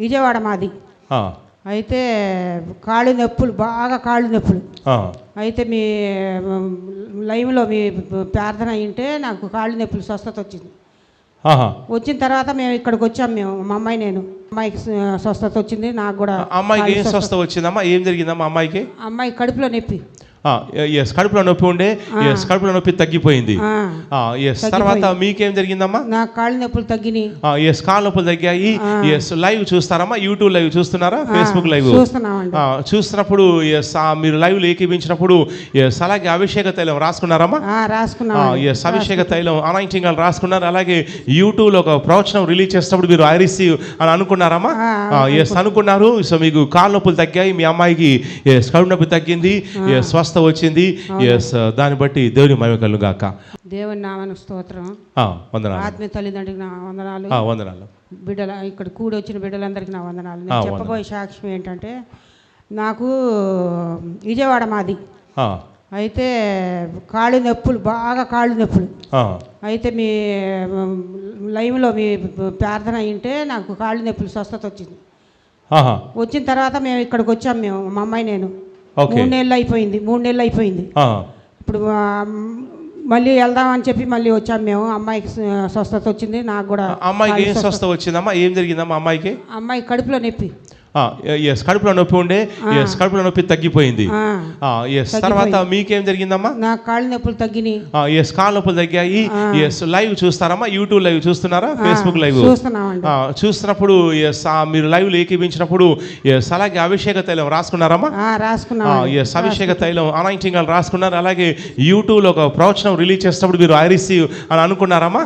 విజయవాడ మాది. అయితే కాళ్ళు నొప్పులు, బాగా కాళ్ళు నొప్పులు. అయితే మీ లైవ్లో మీ ప్రార్థన అయింటే నాకు కాళ్ళు నొప్పులు స్వస్థత వచ్చింది. వచ్చిన తర్వాత మేము ఇక్కడికి వచ్చాము. మేము మా అమ్మాయి నేను, అమ్మాయికి స్వస్థత వచ్చింది. నాకు కూడా. అమ్మాయికి ఏం స్వస్థత వచ్చిందమ్మా? ఏం జరిగిందమ్మా అమ్మాయికి? అమ్మాయి కడుపులో నొప్పి. ఎస్, కడుపులో నొప్పి ఉండే. ఎస్, కడుపులో నొప్పి తగ్గిపోయింది. ఎస్, తర్వాత మీకేం జరిగిందమ్మా? నాకు కాళ్ళు నొప్పులు తగ్గినాయి. ఎస్, కాళ్ళ నొప్పులు తగ్గాయి. ఎస్, లైవ్ చూస్తారమ్మా? యూట్యూబ్ లైవ్ చూస్తున్నారా? ఫేస్బుక్ లైవ్ చూస్తున్నప్పుడు ఎస్, మీరు లైవ్ ఏకీపించినప్పుడు ఎస్, అలాగే అభిషేక తైలం రాసుకున్నారమ్మా? ఎస్, అభిషేక తైలం అనాయింటింగ్ రాసుకున్నారు. అలాగే యూట్యూబ్ లో ఒక ప్రవచనం రిలీజ్ చేసినప్పుడు మీరు ఐ రిసీవ్ అని అనుకున్నారమ్మా? ఎస్, అనుకున్నారు. సో మీకు కాళ్ళ నొప్పులు తగ్గాయి, మీ అమ్మాయికి ఎస్ కడుపు నొప్పి తగ్గింది, ఎస్ స్వస్థ వచ్చింది. ఎస్, దాన్ని బట్టి దేవుని మహిమ కలుగును గాక. దేవుని నామానికి స్తోత్రం. వందనాలు. ఆత్మీయ తల్లిదండ్రులకు నా వందనాలు. వందనాలు. బిడ్డల ఇక్కడ కూడి వచ్చిన బిడ్డలందరికీ నా వందనాలు. నేను చెప్పబోయే సాక్ష్యం ఏంటంటే, నాకు విజయవాడ మాది. అయితే కాళ్ళు నొప్పులు, బాగా కాళ్ళు నొప్పులు. అయితే మీ లైవ్లో మీ ప్రార్థన అయింటే నాకు కాళ్ళు నొప్పులు స్వస్థత వచ్చింది. వచ్చిన తర్వాత మేము ఇక్కడికి వచ్చాము. మేము మా అమ్మాయి నేను 3 నెలలు అయిపోయింది. ఇప్పుడు మళ్ళీ వెళ్దామని చెప్పి మళ్ళీ వచ్చాము మేము. అమ్మాయికి స్వస్థత వచ్చింది. నాకు కూడా. అమ్మాయికి ఏం స్వస్థత వచ్చిందమ్మా? ఏం జరిగిందమ్మా అమ్మాయికి? అమ్మాయి కడుపులో నొప్పి. ఎస్, కడుపులో నొప్పి ఉండే. ఎస్, కడుపులో నొప్పి తగ్గిపోయింది. ఎస్, తర్వాత మీకేం జరిగిందమ్మా? నాకు కాళ్ళు నొప్పులు తగ్గినాయి. ఎస్, కాళ్ళ నొప్పులు తగ్గాయి. ఎస్, లైవ్ చూస్తారమ్మా? యూట్యూబ్ లైవ్ చూస్తున్నారా? ఫేస్బుక్ లైవ్ చూస్తున్నప్పుడు ఎస్, మీరు లైవ్ ఏకీపించినప్పుడు ఎస్, అలాగే అభిషేక తైలం రాసుకున్నారమ్మా? ఎస్, అభిషేక తైలం అనాయింటింగ్ రాసుకున్నారు. అలాగే యూట్యూబ్ లో ఒక ప్రవచనం రిలీజ్ చేసినప్పుడు మీరు ఐ రిసీవ్ అని అనుకున్నారమ్మా?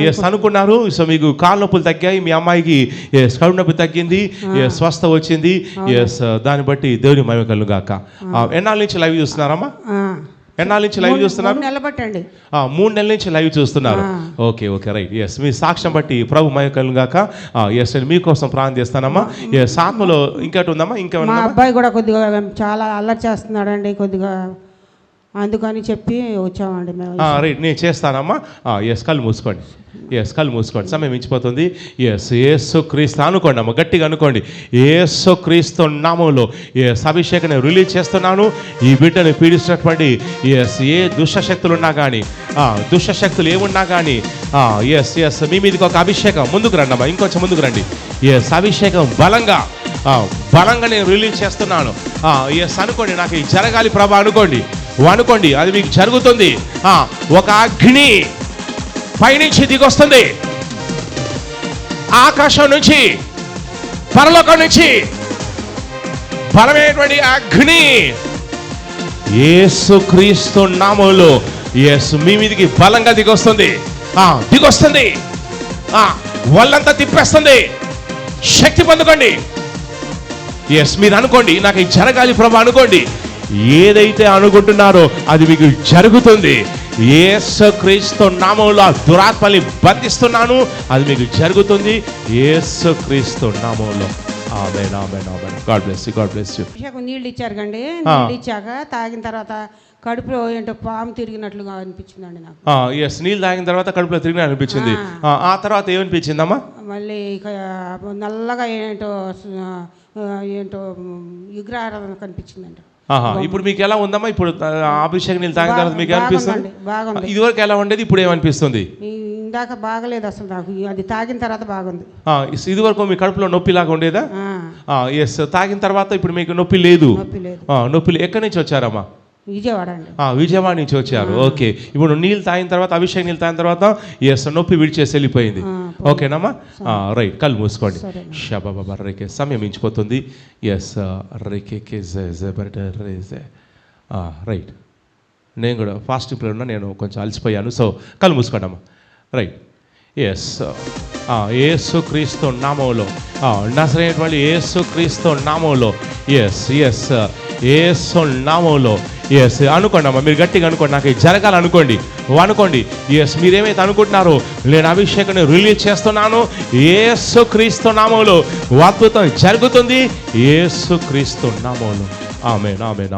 ఎస్, అనుకున్నారు. సో మీకు కాళ్ళ నొప్పులు తగ్గాయి, మీ అమ్మాయికి ఎస్ కడుపు నొప్పి తగ్గింది, ఎస్ స్వస్థ వచ్చింది. ఎస్, దాన్ని బట్టి దేవుని మహిమ కలుగును గాక. ఎన్నాళ్ళ నుంచి లైవ్ చూస్తున్నారమ్మా? ఎన్నాళ్ళ నుంచి లైవ్ చూస్తున్నారు? 3 నెలల నుంచి లైవ్ చూస్తున్నారు. Okay, right. ఎస్, మీ సాక్ష్యం బట్టి ప్రభు మహిమ కలుగును గాక. ఎస్, నేను మీకోసం ప్రార్థన చేస్తానమ్మా. ఎస్, ఆత్మలో ఇంకటి ఉందమ్మా? ఇంకేమన్నా? మా అబ్బాయి కూడా కొద్దిగా చాలా అల్లరి చేస్తున్నాడండి కొద్దిగా, అందుకని చెప్పి వచ్చామండి మేము. రైట్, నేను చేస్తానమ్మా. ఎస్, కళ్ళు మూసుకోండి. ఎస్, కళ్ళు మూసుకోండి, సమయం మించిపోతుంది. ఎస్, యేసు క్రీస్తు అనుకోండి అమ్మ, గట్టిగా అనుకోండి. యేసు క్రీస్తు నామంలో ఎస్ అభిషేకం నేను రిలీజ్ చేస్తున్నాను. ఈ బిడ్డను పీడిస్తున్నటువంటి ఎస్ ఏ దుష్టశక్తులు ఉన్నా కానీ, దుష్టశక్తులు ఏమున్నా కానీ ఎస్ మీ మీదకి ఒక అభిషేకం. ముందుకు రండి అమ్మా, ఇంకొంచెం ముందుకు రండి. ఎస్, అభిషేకం బలంగా నేను రిలీజ్ చేస్తున్నాను. ఎస్, అనుకోండి, నాకు ఇది జరగాలి ప్రభా అనుకోండి. అది మీకు జరుగుతుంది. ఒక అగ్ని పైనుంచి దిగొస్తుంది, ఆకాశం నుంచి, పరలోకం నుంచి బలమైనటువంటి అగ్ని యేసుక్రీస్తు నామములో ఎస్ మీ మీదికి బలంగా దిగొస్తుంది. వాళ్ళంతా తిప్పేస్తుంది. శక్తి పొందుకోండి. ఎస్, మీరు అనుకోండి, నాకు ఇది జరగాలి ప్రభా అనుకోండి. ఏదైతే అనుకుంటున్నారో అది మీకు జరుగుతుంది. యేసుక్రీస్తు నామములో దురాత్మని బంధిస్తున్నాను, అది మీకు జరుగుతుంది. యేసుక్రీస్తు నామములో. ఆమేన్, ఆమేన్, ఆమేన్. God bless you. నీళ్ళు ఇచ్చారు కండి. నీళ్ళు ఇచ్చాక తాగిన తర్వాత కడుపులో ఏంటో పాము తిరిగినట్లుగా అనిపించిందండి నాకు. ఎస్, నీళ్ళు తాగిన తర్వాత కడుపులో తిరిగినట్టు అనిపించింది. ఆ తర్వాత ఏమనిపించిందమ్మా? మళ్ళీ ఇక నల్లగా ఏంటో విగ్రహారాధన కనిపించిందండి. ఇప్పుడు మీకు ఎలా ఉందమ్మా? ఇప్పుడు అభిషేకం నీళ్ళు తాగిన తర్వాత మీకు ఏమనిపిస్తుంది? ఇదివరకు ఎలా ఉండేది, ఇప్పుడు ఏమనిపిస్తుంది? ఇందాక బాగలేదు అసలు నాకు, అది తాగిన తర్వాత బాగుంది. ఇదివరకు మీ కడుపులో నొప్పి లాగా ఉండేదా? ఎస్, తాగిన తర్వాత ఇప్పుడు మీకు నొప్పి లేదు. నొప్పి ఎక్కడి నుంచి వచ్చారమ్మా? విజయవాడ అండి. విజయవాడ నుంచి వచ్చారు. ఓకే, ఇప్పుడు నీళ్ళు తాగిన తర్వాత, అభిషేకం నీళ్ళు తాగిన తర్వాత ఎస్ నొప్పి విడిచేసి వెళ్ళిపోయింది. ఓకేనమ్మా, రైట్, కళ్ళు మూసుకోండి. షబాబా రేకే, సమయం మించిపోతుంది. Yes, రేకే right. నేను కూడా ఫాస్టింగ్ ప్లేన్ ఉన్నా, నేను కొంచెం అలసిపోయాను. సో కళ్ళు మూసుకోండి అమ్మా. రైట్. ఎస్, యేసుక్రీస్తు నామములో, నజరేయుడైన యేసుక్రీస్తు నామములో. ఎస్, యేసు నామములో. ఎస్, అనుకోండి అమ్మా, మీరు గట్టిగా అనుకోండి, నాకు జరగాలనుకోండి. ఎస్, మీరేమైతే అనుకుంటున్నారో నేను అభిషేకం రిలీజ్ చేస్తున్నాను. యేసుక్రీస్తు నామములో అద్భుతం జరుగుతుంది. యేసుక్రీస్తు నామములో. ఆమేన్, ఆమేన్.